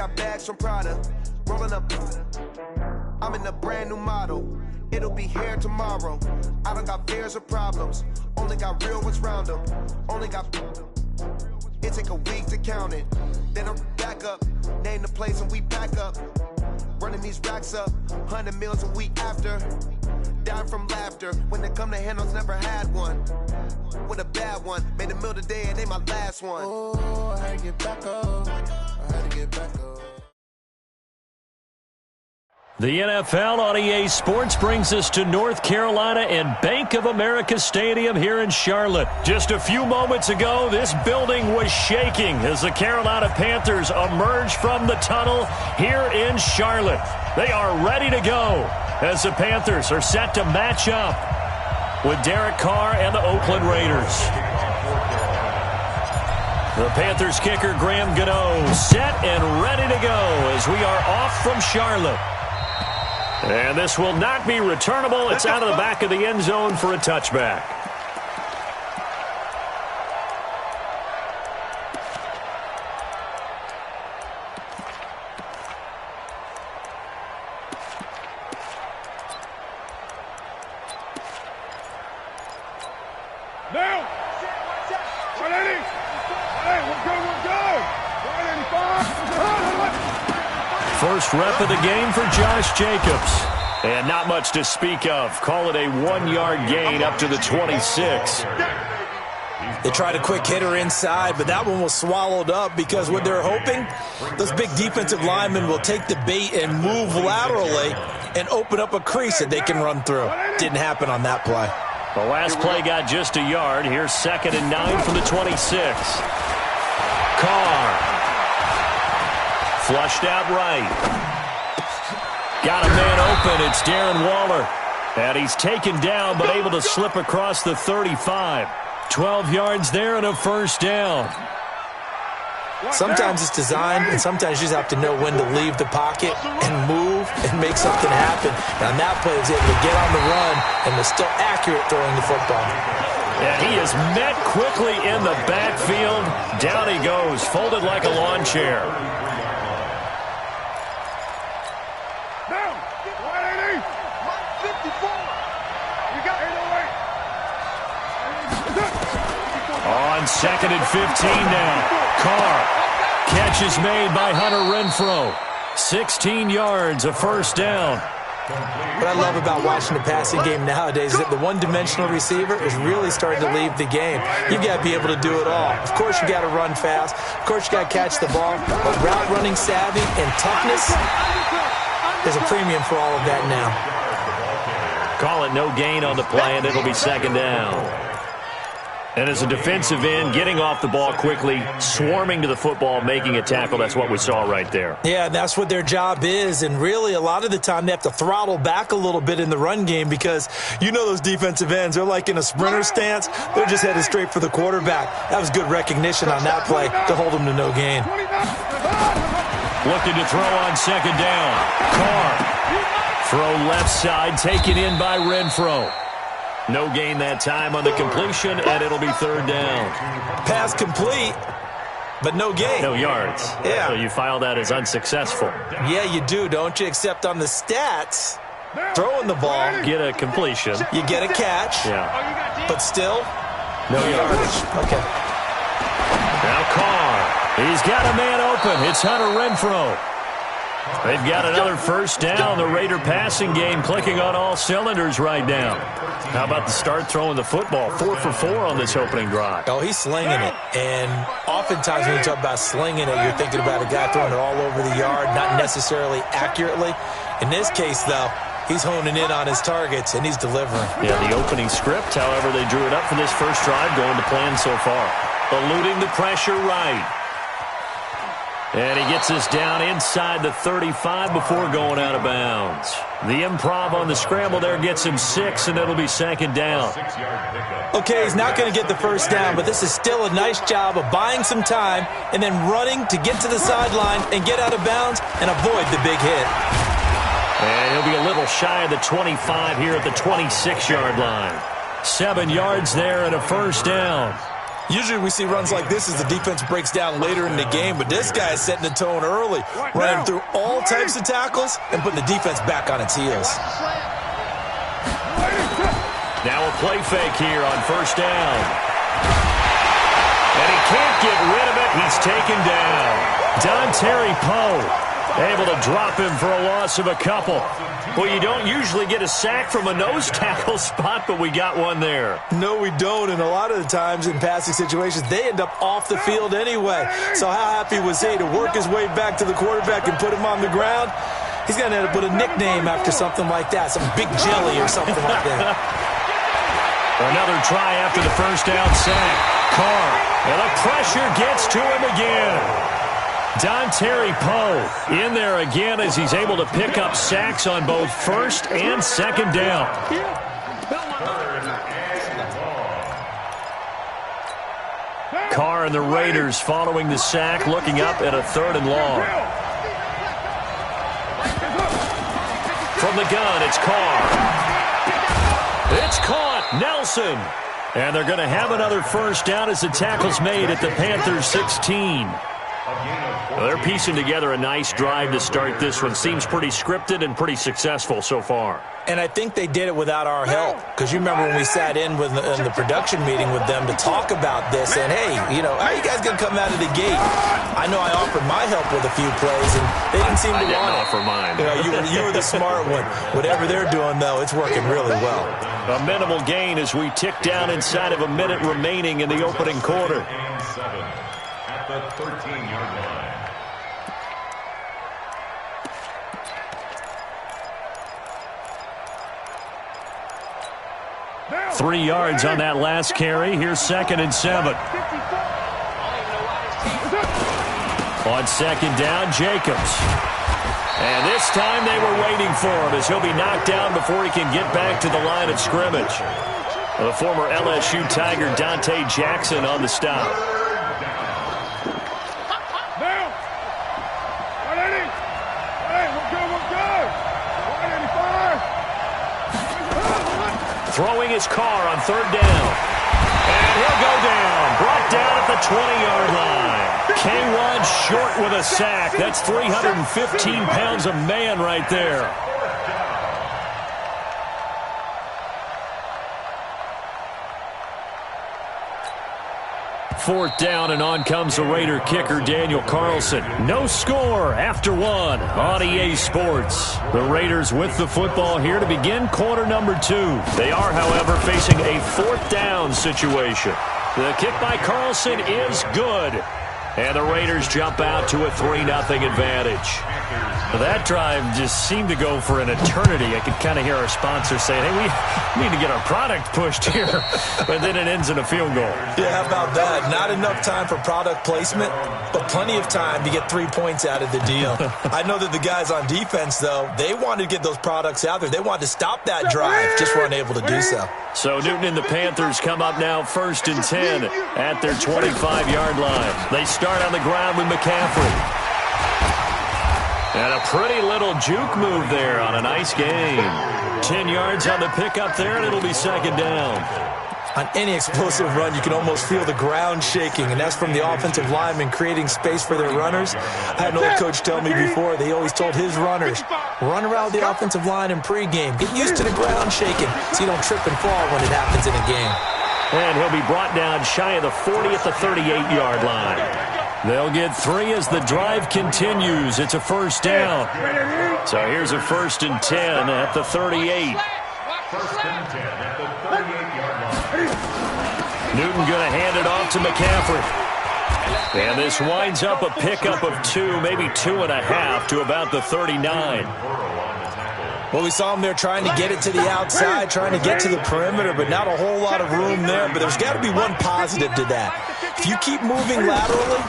got bags from Prada, rolling up. I'm in a brand new model. It'll be here tomorrow. I don't got fears or problems. Only got real ones round them. Only got. It take a week to count it. Then I'm back up. Name the place and we back up. Running these racks up. 100 meals a week after. Dying from laughter. When they come to handles, never had one. With a bad one. Made a meal today and they my last one. Oh, I had to get back up. I had to get back up. The NFL on EA Sports brings us to North Carolina and Bank of America Stadium here in Charlotte. Just a few moments ago, this building was shaking as the Carolina Panthers emerged from the tunnel here in Charlotte. They are ready to go as the Panthers are set to match up with Derek Carr and the Oakland Raiders. The Panthers kicker Graham Gano set and ready to go as we are off from Charlotte. And this will not be returnable. It's out of the back of the end zone for a touchback. Now! 180! Hey, we're good! 185! First rep of the game for Josh Jacobs. And not much to speak of. Call it a 1-yard gain up to the 26. They tried a quick hitter inside, but that one was swallowed up because what they're hoping, those big defensive linemen will take the bait and move laterally and open up a crease that they can run through. Didn't happen on that play. The last play got just a yard. Here's 2nd and 9 from the 26. Carr. Flushed out right. Got a man open. It's Darren Waller. And he's taken down but able to slip across the 35. 12 yards there and a first down. Sometimes it's designed, and sometimes you just have to know when to leave the pocket and move and make something happen. And on that play, he was able to get on the run and was still accurate throwing the football. And he is met quickly in the backfield. Down he goes, folded like a lawn chair. On 2nd and 15 now. Carr. Catch is made by Hunter Renfrow. 16 yards, a first down. What I love about watching the passing game nowadays is that the one-dimensional receiver is really starting to leave the game. You've got to be able to do it all. Of course, you got to run fast. Of course, you got to catch the ball. But route running savvy and toughness, there's a premium for all of that now. Call it no gain on the play, and it'll be 2nd down. And as a defensive end, getting off the ball quickly, swarming to the football, making a tackle, that's what we saw right there. Yeah, that's what their job is. And really, a lot of the time, they have to throttle back a little bit in the run game because you know those defensive ends, they're like in a sprinter stance. They're just headed straight for the quarterback. That was good recognition on that play to hold them to no gain. Looking to throw on 2nd down. Carr. Throw left side, taken in by Renfrow. No gain that time on the completion, and it'll be 3rd down. Pass complete, but no gain. No yards. Yeah. So you file that as unsuccessful. Yeah, you do, don't you? Except on the stats, throwing the ball. Get a completion. You get a catch. Yeah. But still, no yardage. Okay. Now Carr. He's got a man open. It's Hunter Renfrow. They've got another first down. The Raider passing game clicking on all cylinders right now. How about the start throwing the football? 4 for 4 on this opening drive. Oh, he's slinging it. And oftentimes when you talk about slinging it, you're thinking about a guy throwing it all over the yard, not necessarily accurately. In this case, though, he's honing in on his targets, and he's delivering. Yeah, the opening script, however, they drew it up for this first drive, going to plan so far. Eluding the pressure right. And he gets us down inside the 35 before going out of bounds. The improv on the scramble there gets him 6, and it'll be 2nd down. Okay, he's not going to get the first down, but this is still a nice job of buying some time and then running to get to the sideline and get out of bounds and avoid the big hit. And he'll be a little shy of the 25 here at the 26-yard line. 7 yards there and a first down. Usually we see runs like this as the defense breaks down later in the game, but this guy is setting the tone early, running through all types of tackles and putting the defense back on its heels. Now a play fake here on first down. And he can't get rid of it. He's taken down. Dontari Poe able to drop him for a loss of a couple. Well, you don't usually get a sack from a nose tackle spot, but we got one there. No, we don't, and a lot of the times in passing situations, they end up off the field anyway. So how happy was he to work his way back to the quarterback and put him on the ground? He's going to end up with a nickname after something like that, some Big Jelly or something like that. Another try after the first down sack. Carr, and the pressure gets to him again. Dontari Poe in there again as he's able to pick up sacks on both first and second down. Carr and the Raiders following the sack, looking up at a 3rd and long. From the gun, it's Carr. It's caught. Nelson. And they're going to have another first down as the tackle's made at the Panthers' 16. Well, they're piecing together a nice drive to start this one. Seems pretty scripted and pretty successful so far. And I think they did it without our help. Because you remember when we sat in the production meeting with them to talk about this. And, hey, you know, how are you guys going to come out of the gate? I know I offered my help with a few plays, and they didn't seem to want it. I didn't offer mine. You know, you were the smart one. Whatever they're doing, though, it's working really well. A minimal gain as we tick down inside of a minute remaining in the opening quarter. At the 13-yard line. 3 yards on that last carry. Here's 2nd and 7. On second down, Jacobs. And this time they were waiting for him as he'll be knocked down before he can get back to the line of scrimmage. The former LSU Tiger Dante Jackson on the stop. Throwing his Carr on 3rd down. And he'll go down. Brought down at the 20-yard line. K1 short with a sack. That's 315 pounds of man right there. Fourth down, and on comes the Raider kicker, Daniel Carlson. No score after 1 on EA Sports. The Raiders with the football here to begin quarter number 2. They are, however, facing a 4th down situation. The kick by Carlson is good. And the Raiders jump out to a 3-0 advantage. That drive just seemed to go for an eternity. I could kind of hear our sponsor saying, hey, we need to get our product pushed here. But then it ends in a field goal. Yeah, how about that? Not enough time for product placement, but plenty of time to get 3 points out of the deal. I know that the guys on defense, though, they wanted to get those products out there. They wanted to stop that drive, just weren't able to do so. So Newton and the Panthers come up now 1st and 10 at their 25-yard line. They start on the ground with McCaffrey. And a pretty little juke move there on a nice game. 10 yards on the pickup there, and it'll be 2nd down. On any explosive run, you can almost feel the ground shaking, and that's from the offensive linemen creating space for their runners. I had an old coach tell me before, they always told his runners, run around the offensive line in pregame. Get used to the ground shaking so you don't trip and fall when it happens in a game. And he'll be brought down shy of the 40 at the 38-yard line. They'll get 3 as the drive continues. It's a 1st down. So here's a 1st and 10 at the 38. 1st and 10 at the 38-yard line. Newton going to hand it off to McCaffrey. And this winds up a pickup of 2, maybe 2.5 to about the 39. Well, we saw him there trying to get it to the outside, trying to get to the perimeter, but not a whole lot of room there. But there's got to be one positive to that. If you keep moving laterally,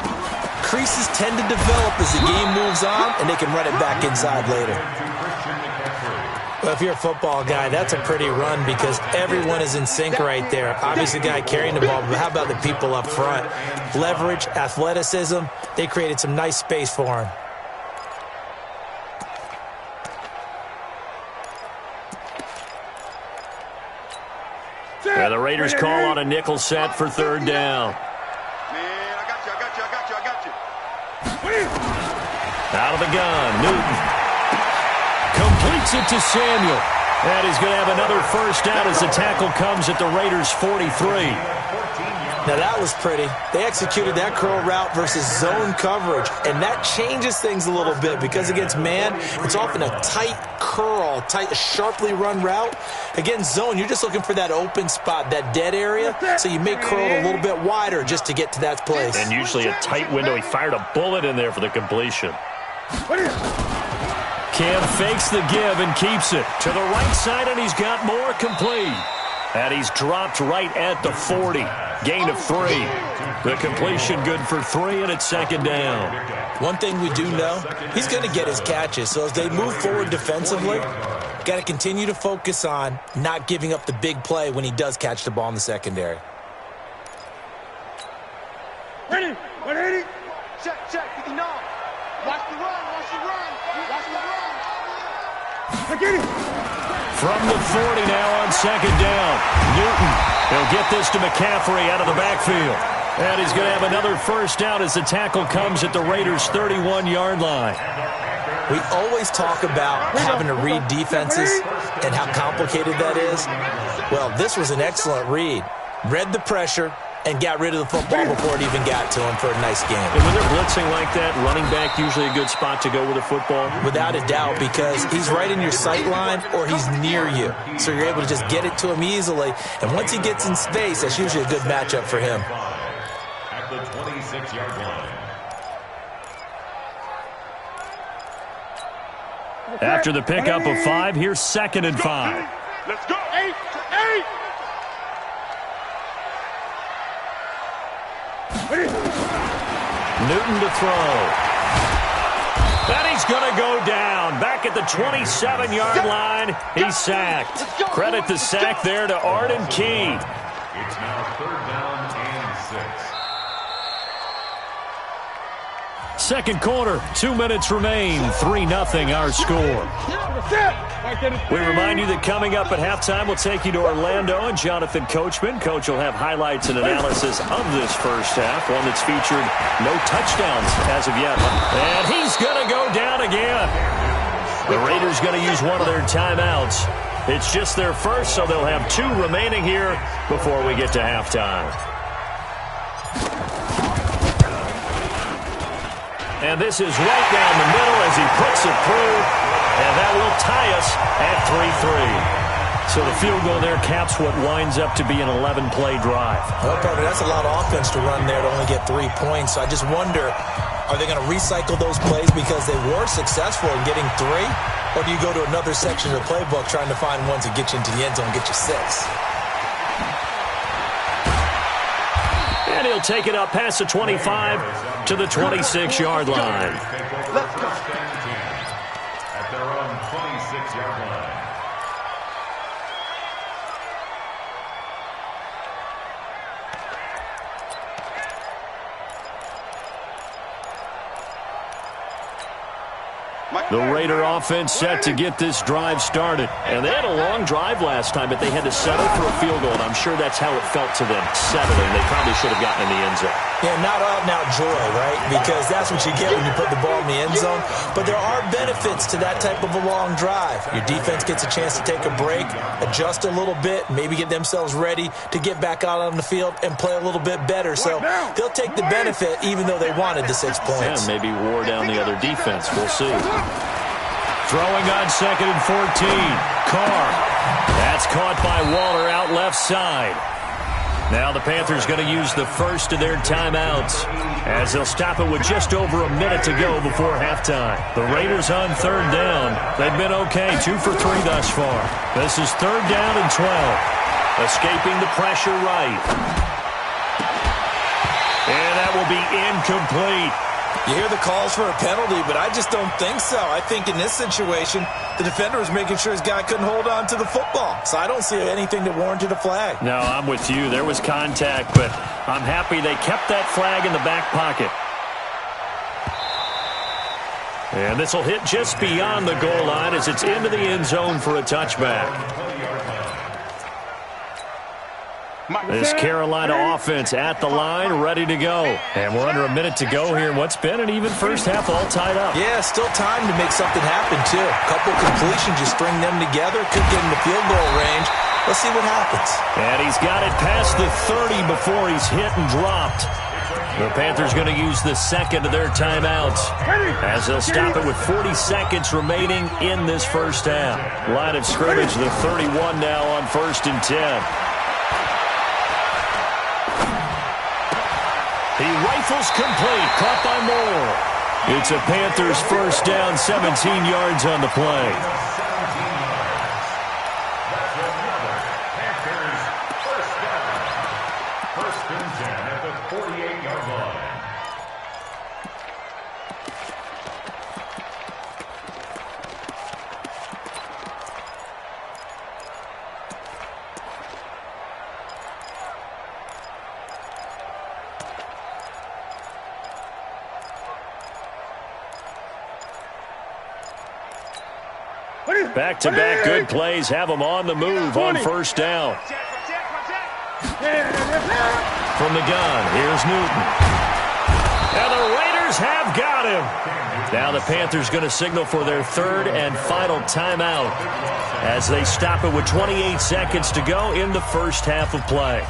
creases tend to develop as the game moves on, and they can run it back inside later. Well, if you're a football guy, that's a pretty run because everyone is in sync right there. Obviously, the guy carrying the ball, but how about the people up front? Leverage, athleticism, they created some nice space for him. Yeah, the Raiders call on a nickel set for 3rd down. Out of the gun, Newton. Completes it to Samuel. And he's going to have another first down as the tackle comes at the Raiders' 43. Now, that was pretty. They executed that curl route versus zone coverage, and that changes things a little bit because against man, it's often a tight curl, sharply run route. Against zone, you're just looking for that open spot, that dead area, so you may curl it a little bit wider just to get to that place. And usually a tight window. He fired a bullet in there for the completion. Cam fakes the give and keeps it to the right side, and he's got more complete. And he's dropped right at the 40. Gain of 3. The completion good for 3, and it's second down. One thing we do know, he's going to get his catches. So as they move forward defensively, got to continue to focus on not giving up the big play when he does catch the ball in the secondary. Ready? 180. Check. You know. Watch the run. I get it. From the 40 now on second down. Newton, he'll get this to McCaffrey out of the backfield. And he's going to have another first down as the tackle comes at the Raiders' 31-yard line. We always talk about having to read defenses and how complicated that is. Well, this was an excellent read. Read the pressure and got rid of the football before it even got to him for a nice game. And when they're blitzing like that, running back usually a good spot to go with a football? Without a doubt, because he's right in your sight line or he's near you. So you're able to just get it to him easily. And once he gets in space, that's usually a good matchup for him. At the 26-yard line. After the pickup of 5, here's 2nd and 5. Let's go. 8 to 8. Newton to throw. And he's going to go down. Back at the 27-yard line. He's sacked. Credit the sack there to Arden Key. It's now 3rd down and 6. Second quarter, 2 minutes remain. 3-0 our score. We remind you that coming up at halftime, we'll take you to Orlando and Jonathan Coachman. Coach will have highlights and analysis of this first half, one that's featured no touchdowns as of yet. And he's going to go down again. The Raiders going to use one of their timeouts. It's just their first, so they'll have 2 remaining here before we get to halftime. And this is right down the middle as he puts it through. And that will tie us at 3-3. So the field goal there caps what winds up to be an 11-play drive. Well, partner, that's a lot of offense to run there to only get 3 points. So I just wonder, are they going to recycle those plays because they were successful in getting 3? Or do you go to another section of the playbook trying to find ones that get you into the end zone and get you 6? And he'll take it up past the 25 to the 26-yard line. Let's go. At their own 26-yard line. The Raider offense set to get this drive started. And they had a long drive last time, but they had to settle for a field goal, and I'm sure that's how it felt to them, settling. They probably should have gotten in the end zone. Yeah, not out and out joy, right? Because that's what you get when you put the ball in the end zone. But there are benefits to that type of a long drive. Your defense gets a chance to take a break, adjust a little bit, maybe get themselves ready to get back out on the field and play a little bit better. So they'll take the benefit even though they wanted the 6 points. Yeah, maybe wore down the other defense. We'll see. Throwing on 2nd and 14. Carr. That's caught by Waller out left side. Now the Panthers going to use the first of their timeouts as they'll stop it with just over a minute to go before halftime. The Raiders on 3rd down. They've been okay, 2 for 3 thus far. This is 3rd down and 12. Escaping the pressure right. And that will be incomplete. You hear the calls for a penalty, but I just don't think so. I think in this situation, the defender was making sure his guy couldn't hold on to the football. So I don't see anything that warranted a flag. No, I'm with you. There was contact, but I'm happy they kept that flag in the back pocket. And this will hit just beyond the goal line as it's into the end zone for a touchback. This Carolina offense at the line, ready to go. And we're under a minute to go here in what's been an even first half, all tied up. Yeah, still time to make something happen, too. A couple completions, you string them together, could get in the field goal range. Let's see what happens. And he's got it past the 30 before he's hit and dropped. The Panthers going to use the second of their timeouts as they'll stop it with 40 seconds remaining in this first half. Line of scrimmage, the 31 now on 1st and 10. He rifles complete, caught by Moore. It's a Panthers first down, 17 yards on the play. Panthers first down. 1st and 10 at the 48-yard line. Back-to-back good plays have them on the move on first down. From the gun, here's Newton. And the Raiders have got him. Now the Panthers going to signal for their third and final timeout as they stop it with 28 seconds to go in the first half of play.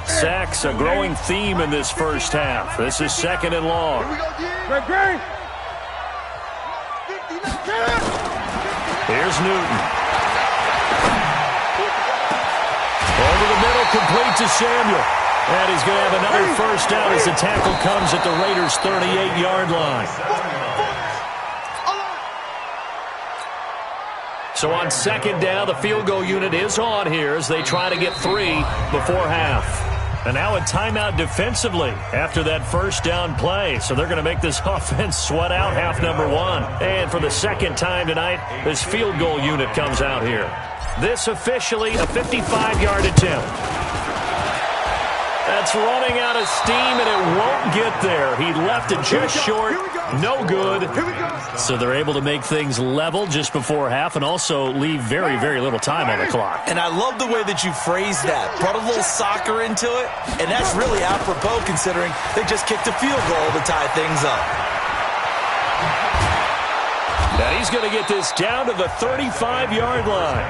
Sacks, a growing theme in this first half. This is 2nd and long. Here's Newton. Over the middle, complete to Samuel. And he's going to have another first down as the tackle comes at the Raiders' 38-yard line. So on 2nd down, the field goal unit is on here as they try to get 3 before half. And now a timeout defensively after that first down play. So they're going to make this offense sweat out half number 1. And for the second time tonight, this field goal unit comes out here. This officially a 55-yard attempt. That's running out of steam, and it won't get there. He left it just short. No good. So they're able to make things level just before half and also leave very, very little time on the clock. And I love the way that you phrased that. Brought a little soccer into it, and that's really apropos considering they just kicked a field goal to tie things up. And he's going to get this down to the 35-yard line.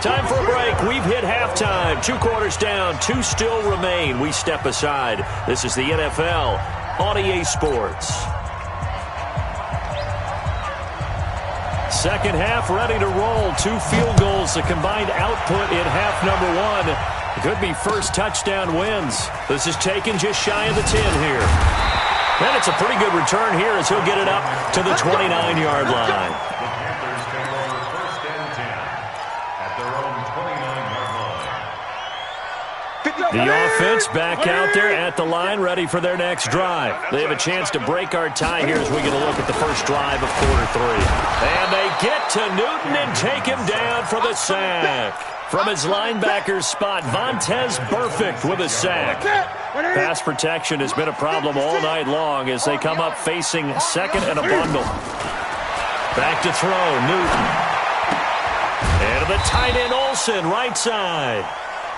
Time for a break. We've hit halftime. 2 quarters down. 2 still remain. We step aside. This is the NFL on EA Sports. Second half ready to roll. 2 field goals, the combined output in half number 1. Could be first touchdown wins. This is taken just shy of the 10 here. And it's a pretty good return here as he'll get it up to the 29-yard line. The Panthers take over 1st and 10 at their own 29-yard line. The offense back out there at the line, ready for their next drive. They have a chance to break our tie here as we get a look at the first drive of quarter 3. And they get to Newton and take him down for the sack. From his linebacker spot, Vontaze Burfict with a sack. Pass protection has been a problem all night long as they come up facing second and a bundle. Back to throw, Newton. And to the tight end, Olsen, right side.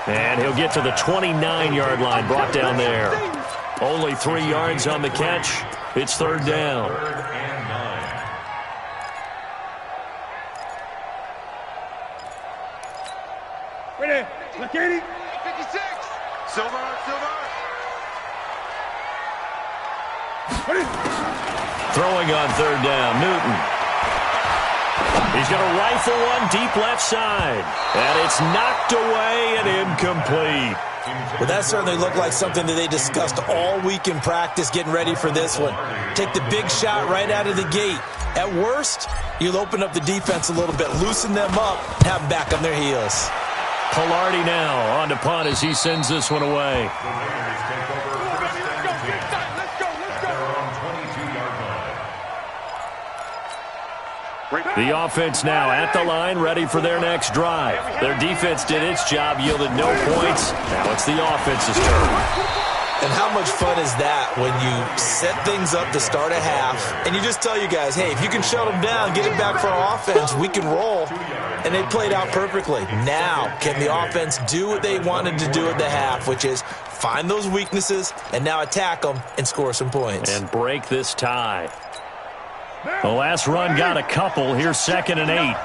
And he'll get to the 29-yard line, brought down there. Only 3 yards on the catch. It's 3rd down. 3rd and 9. Ready. Look at it. 56. Silver. Throwing on 3rd down, Newton. He's going to rifle one deep left side. And it's knocked away and incomplete. Well, that certainly looked like something that they discussed all week in practice getting ready for this one. Take the big shot right out of the gate. At worst, you'll open up the defense a little bit, loosen them up, and have them back on their heels. Pilardi now on to punt as he sends this one away. The Raiders take over 1st and 10 at their own 22-yard line. The offense now at the line, ready for their next drive. Their defense did its job, yielded no points. Now it's the offense's turn. And how much fun is that when you set things up to start a half, and you just tell you guys, hey, if you can shut them down, get it back for our offense, we can roll. and they played out perfectly. Now, can the offense do what they wanted to do at the half, which is find those weaknesses and now attack them and score some points. And break this tie. The last run got a couple. Here's 2nd and 8.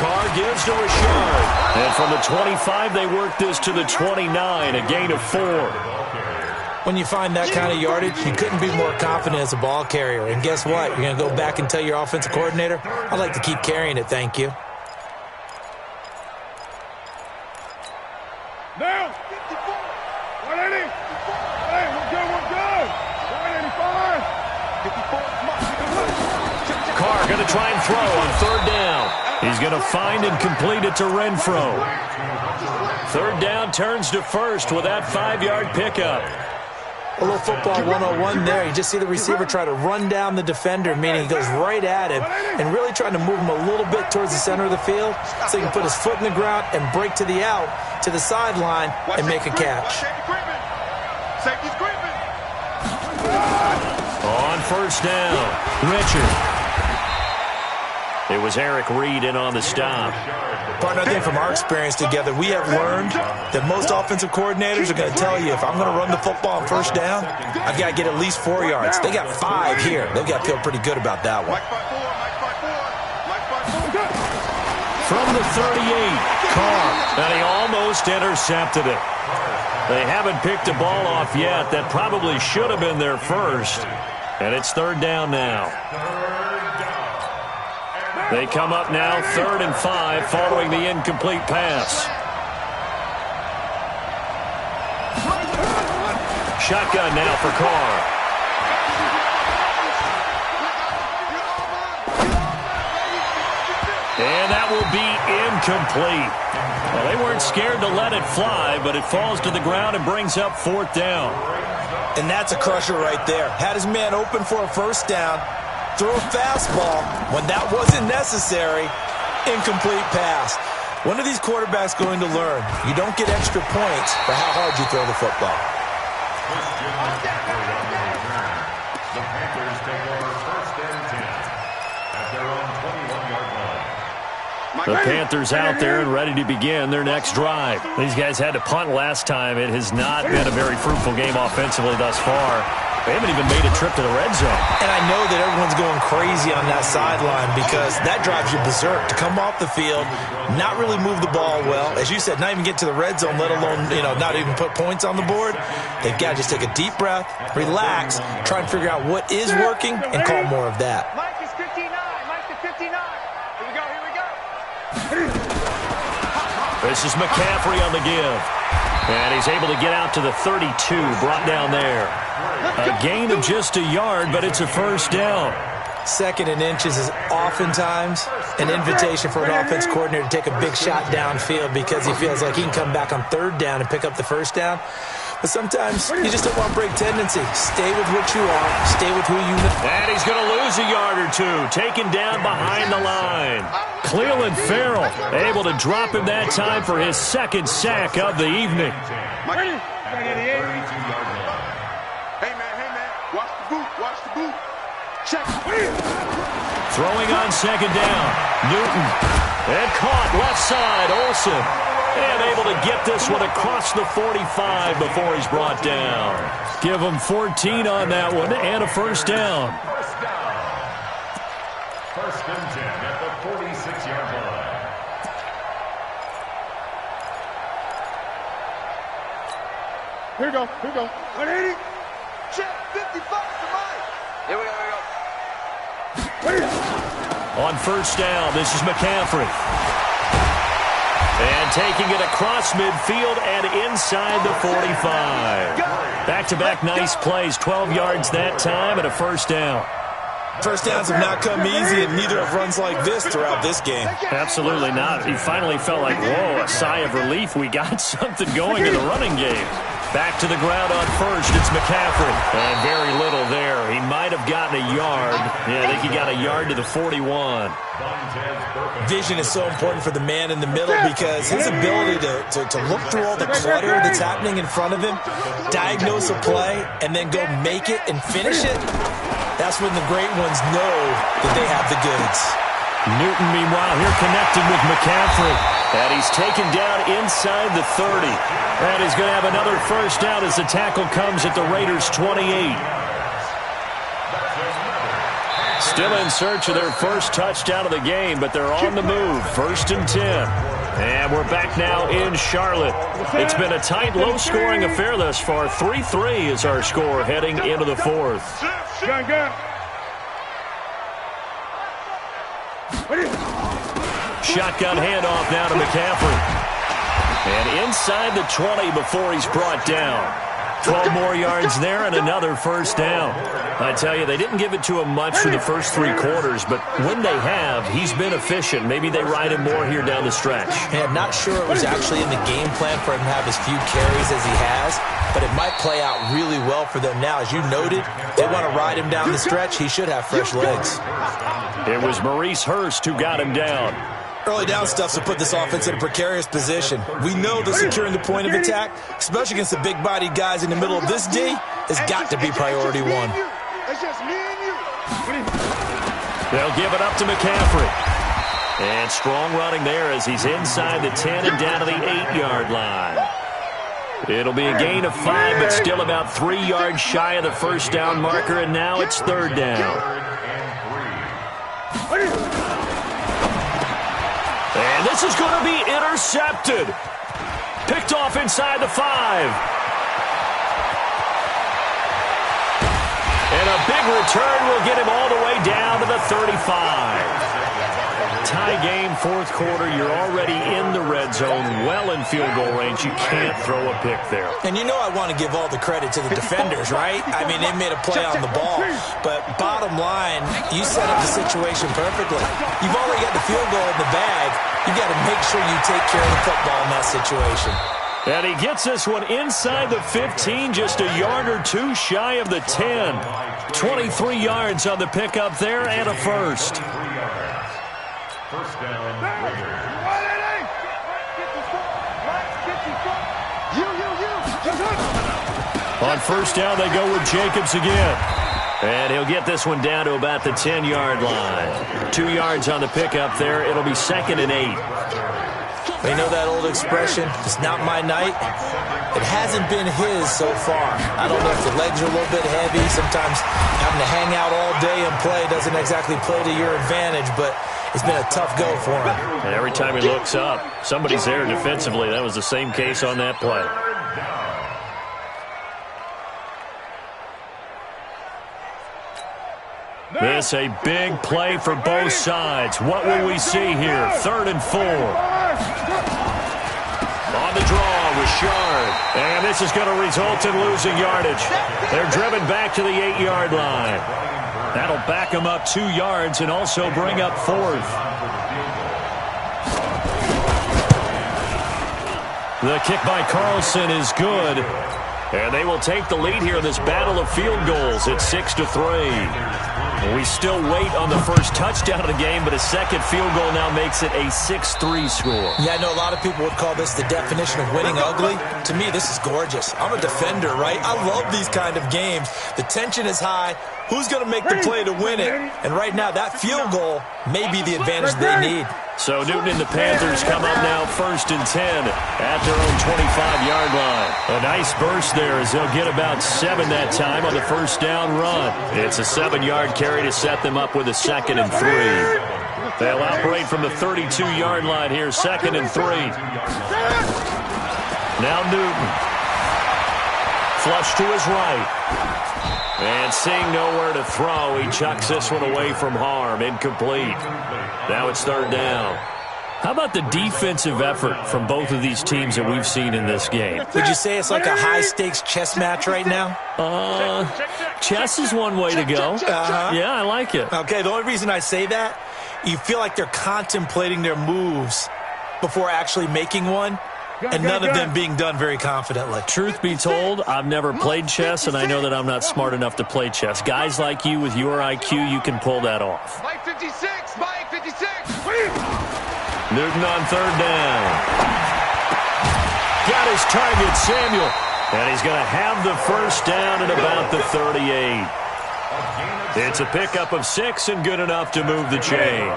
Carr gives to Richard. And from the 25, they work this to the 29, a gain of 4. When you find that kind of yardage, you couldn't be more confident as a ball carrier. And guess what? You're going to go back and tell your offensive coordinator, I'd like to keep carrying it, thank you. Now, 54, 180, hey, we're good, 185, 54, Carr going to try and throw on 3rd down. He's going to find and complete it to Renfro. 3rd down turns to 1st with that 5-yard pickup. A little football 101 there. You just see the receiver try to run down the defender, meaning he goes right at him and really trying to move him a little bit towards the center of the field so he can put his foot in the ground and break to the out, to the sideline, and make a catch. On 1st down, Richard. It was Eric Reed in on the stop. Partner, I think from our experience together, we have learned that most offensive coordinators are going to tell you, if I'm going to run the football on 1st down, I've got to get at least 4 yards. They got 5 here. They've got to feel pretty good about that one. From the 38, Carr, and he almost intercepted it. They haven't picked a ball off yet. That probably should have been their first. And it's 3rd down now. They come up now 3rd and 5 following the incomplete pass. Shotgun now for Carr. And that will be incomplete. Well, they weren't scared to let it fly, but it falls to the ground and brings up 4th down. And that's a crusher right there. Had his man open for a 1st down. Throw a fastball when that wasn't necessary. Incomplete pass. When are these quarterbacks going to learn? You don't get extra points for how hard you throw the football. The Panthers take over 1st and 10 at their own 21-yard line. The Panthers out there and ready to begin their next drive. These guys had to punt last time. It has not been a very fruitful game offensively thus far. They haven't even made a trip to the red zone. And I know that everyone's going crazy on that sideline because that drives you berserk to come off the field, not really move the ball well. As you said, not even get to the red zone, let alone, not even put points on the board. They've got to just take a deep breath, relax, try and figure out what is working, and call more of that. Mike is 59, Mike is 59. Here we go. This is McCaffrey on the give. And he's able to get out to the 32, brought down there. A gain of just a yard, but it's a 1st down. 2nd and inches is oftentimes an invitation for an offense coordinator to take a big shot downfield because he feels like he can come back on 3rd down and pick up the 1st down. But sometimes you just don't want break tendency. Stay with what you are. Stay with who you know. And he's going to lose a yard or 2. Taken down behind the line. Cleveland Farrell able to drop him that time for his 2nd sack of the evening. Hey, man. Watch the boot. Check. Throwing on 2nd down. Newton. And caught left side. Olsen. And able to get this one across the 45 before he's brought down. Give him 14 on that one and a 1st down. 1st and 10 at the 46-yard line. Here we go. 180. Check. 55 to Mike. Here we go. On 1st down, this is McCaffrey. And taking it across midfield and inside the 45. Back-to-back nice plays, 12 yards that time and a 1st down. 1st downs have not come easy, and neither have runs like this throughout this game. Absolutely not. He finally felt like, whoa, a sigh of relief. We got something going in the running game. Back to the ground on 1st, it's McCaffrey. And very little there. He might have gotten a yard. Yeah, I think he got a yard to the 41. Vision is so important for the man in the middle because his ability to look through all the clutter that's happening in front of him, diagnose a play, and then go make it and finish it, That's when the great ones know that they have the goods. Newton, meanwhile, here connected with McCaffrey. And he's taken down inside the 30. And he's going to have another first down as the tackle comes at the Raiders' 28. Still in search of their first touchdown of the game, but they're on the move. 1st and 10. And we're back now in Charlotte. It's been a tight, low-scoring affair thus far. 3-3 is our score heading into the 4th. Shotgun handoff now to McCaffrey. And inside the 20 before he's brought down. 12 more yards there and another first down. I tell you, they didn't give it to him much for the first 3 quarters, but when they have, he's been efficient. Maybe they ride him more here down the stretch. Yeah, I'm not sure it was actually in the game plan for him to have as few carries as he has, but it might play out really well for them now. As you noted, they want to ride him down the stretch. He should have fresh legs. It was Maurice Hurst who got him down. Early down stuff to put this offense in a precarious position. We know that securing the point of attack, especially against the big-bodied guys in the middle of this D, has got to be priority 1. It's just me and you. They'll give it up to McCaffrey. And strong running there as he's inside the 10 and down to the 8-yard line. It'll be a gain of 5, but still about 3 yards shy of the first down marker, and now it's 3rd down. And this is going to be intercepted. Picked off inside the 5. And a big return will get him all the way down to the 35. Tie game, 4th quarter. You're already in the red zone, well in field goal range. You can't throw a pick there. And you know I want to give all the credit to the defenders, right? I mean, they made a play on the ball. But bottom line, you set up the situation perfectly. You've already got the field goal in the bag. You got to make sure you take care of the football in that situation. And he gets this one inside the 15, just a yard or 2 shy of the 10. 23 yards on the pickup there and a first. First down, Raiders. On first down, they go with Jacobs again. And he'll get this one down to about the 10-yard line. 2 yards on the pickup there. It'll be 2nd and 8. You know that old expression, it's not my night? It hasn't been his so far. I don't know if the legs are a little bit heavy. Sometimes having to hang out all day and play doesn't exactly play to your advantage, but it's been a tough go for him. And every time he looks up, somebody's there defensively. That was the same case on that play. This a big play for both sides. What will we see here? 3rd and 4. On the draw with Shard. And this is going to result in losing yardage. They're driven back to the 8-yard line. That'll back them up 2 yards and also bring up 4th. The kick by Carlson is good. And they will take the lead here in this battle of field goals. It's 6-3. We still wait on the first touchdown of the game, but a second field goal now makes it a 6-3 score. Yeah, I know a lot of people would call this the definition of winning ugly. To me, this is gorgeous. I'm a defender, right? I love these kind of games. The tension is high. Who's going to make the play to win it? And right now, that field goal may be the advantage they need. So Newton and the Panthers come up now 1st and 10 at their own 25-yard line. A nice burst there as they'll get about 7 that time on the first down run. It's a 7-yard carry to set them up with a 2nd and 3. They'll operate from the 32-yard line here, 2nd and 3. Now Newton. Flush to his right. And seeing nowhere to throw, he chucks this one away from harm. Incomplete. Now it's 3rd down. How about the defensive effort from both of these teams that we've seen in this game? Would you say it's like a high-stakes chess match right now? Chess is one way to go. Yeah, I like it. Okay, the only reason I say that, you feel like they're contemplating their moves before actually making one. And none of them being done very confidently. Truth be told, I've never played chess, and I know that I'm not smart enough to play chess. Guys like you with your IQ, you can pull that off. Mike 56, Mike 56. Newton on 3rd down. Got his target, Samuel. And he's going to have the first down at about the 38. It's a pickup of 6 and good enough to move the chains.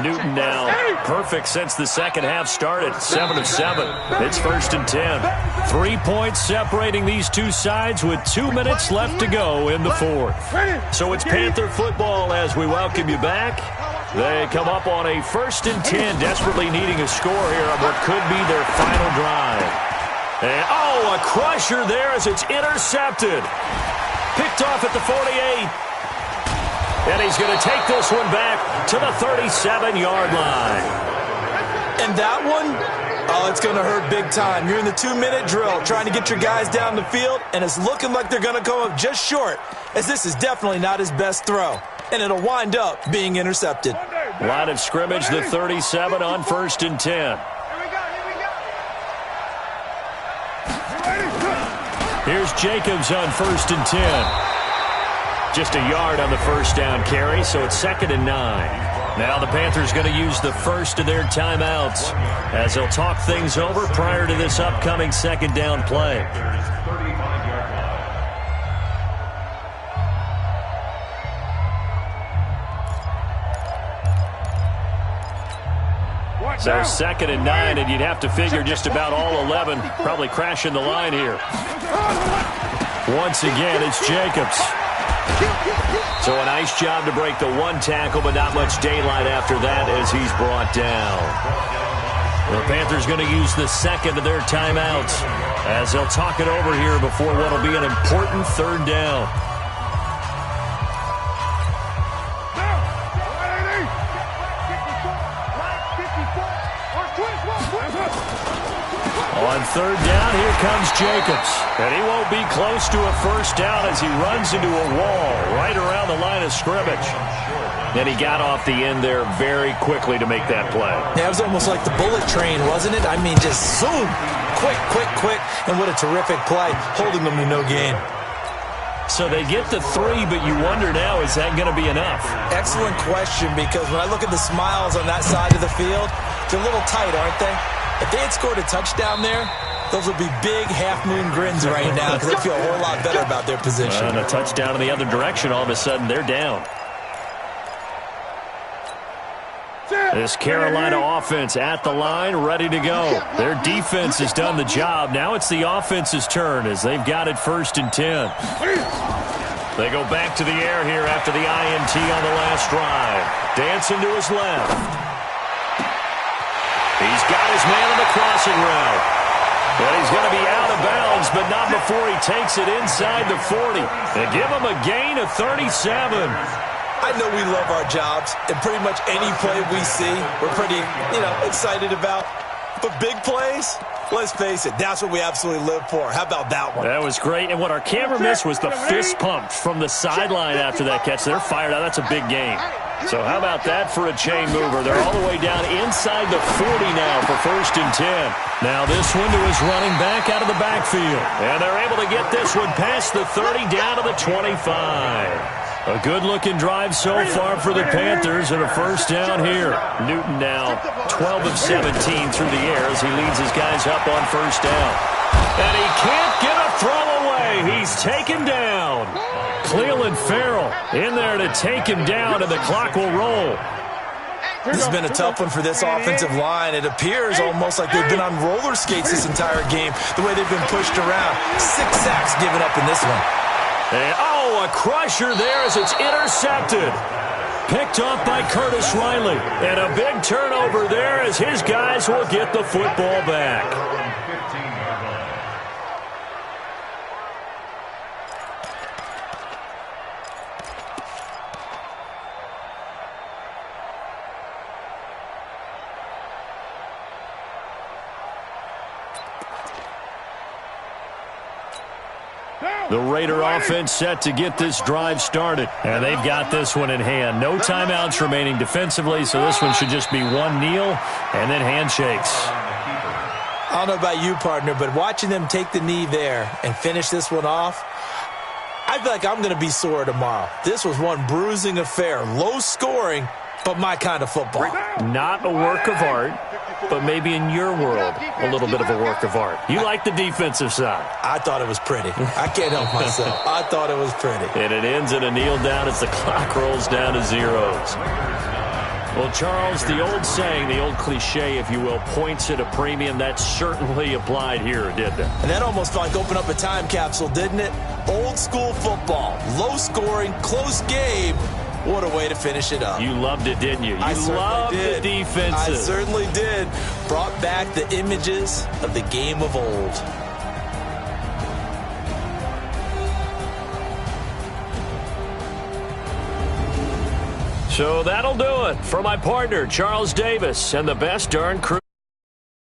Newton now perfect since the second half started. 7 of 7. It's 1st and 10. 3 points separating these two sides with 2 minutes left to go in the fourth. So it's Panther football as we welcome you back. They come up on a 1st and 10, desperately needing a score here on what could be their final drive. And, oh, a crusher there as it's intercepted. Picked off at the 48. And he's going to take this one back to the 37-yard line. And that one, oh, it's going to hurt big time. You're in the 2-minute drill trying to get your guys down the field, and it's looking like they're going to come up just short, as this is definitely not his best throw. And it'll wind up being intercepted. Line of scrimmage, the 37 on 1st and 10. Here's Jacobs on 1st and 10. Just a yard on the first down carry, so it's 2nd and 9. Now the Panthers going to use the first of their timeouts as they'll talk things over prior to this upcoming 2nd down play. So 2nd and 9, and you'd have to figure just about all 11 probably crashing the line here. Once again, it's Jacobs. So a nice job to break the one tackle, but not much daylight after that as he's brought down. The Panthers going to use the second of their timeouts as they'll talk it over here before what will be an important 3rd down. On 3rd down, here comes Jacobs. And he won't be close to a first down as he runs into a wall right around the line of scrimmage. And he got off the end there very quickly to make that play. Yeah, it was almost like the bullet train, wasn't it? I mean, just zoom. Quick, quick, quick. And what a terrific play, holding them to no gain. So they get the 3, but you wonder now, is that going to be enough? Excellent question, because when I look at the smiles on that side of the field, they're a little tight, aren't they? If they had scored a touchdown there, those would be big half-moon grins right now because they feel a whole lot better about their position. And a touchdown in the other direction, all of a sudden they're down. This Carolina offense at the line, ready to go. Their defense has done the job. Now it's the offense's turn as they've got it 1st and 10. They go back to the air here after the INT on the last drive. Dancing to his left. He's got his man on the crossing route. And he's going to be out of bounds, but not before he takes it inside the 40. They give him a gain of 37. I know we love our jobs, and pretty much any play we see, we're pretty, excited about. But big plays, let's face it, that's what we absolutely live for. How about that one? That was great. And what our camera missed was the fist pump from the sideline after that catch. They're fired out. That's a big game. So how about that for a chain mover? They're all the way down inside the 40 now for 1st and 10. Now this one to his running back out of the backfield. And they're able to get this one past the 30 down to the 25. A good-looking drive so far for the Panthers and a first down here. Newton now 12 of 17 through the air as he leads his guys up on first down. And he can't get a throw away. He's taken down. Cleveland Farrell in there to take him down, and the clock will roll. This has been a tough one for this offensive line. It appears almost like they've been on roller skates this entire game, the way they've been pushed around. 6 sacks given up in this one. And, oh, a crusher there as it's intercepted. Picked off by Curtis Riley. And a big turnover there as his guys will get the football back. The Raider offense set to get this drive started. And they've got this one in hand. No timeouts remaining defensively, so this one should just be one kneel and then handshakes. I don't know about you, partner, but watching them take the knee there and finish this one off, I feel like I'm going to be sore tomorrow. This was one bruising affair. Low scoring, but my kind of football. Not a work of art, but maybe in your world, a little bit of a work of art. You like the defensive side. I thought it was pretty. I can't help myself. I thought it was pretty. And it ends in a kneel down as the clock rolls down to zeros. Well, Charles, the old saying, the old cliche, if you will, points at a premium, that certainly applied here, didn't it? And that almost felt like opened up a time capsule, didn't it? Old school football, low scoring, close game. What a way to finish it up. You loved it, didn't you? I You loved did. the defenses. I certainly did. Brought back the images of the game of old. So that'll do it for my partner, Charles Davis, and the best darn crew.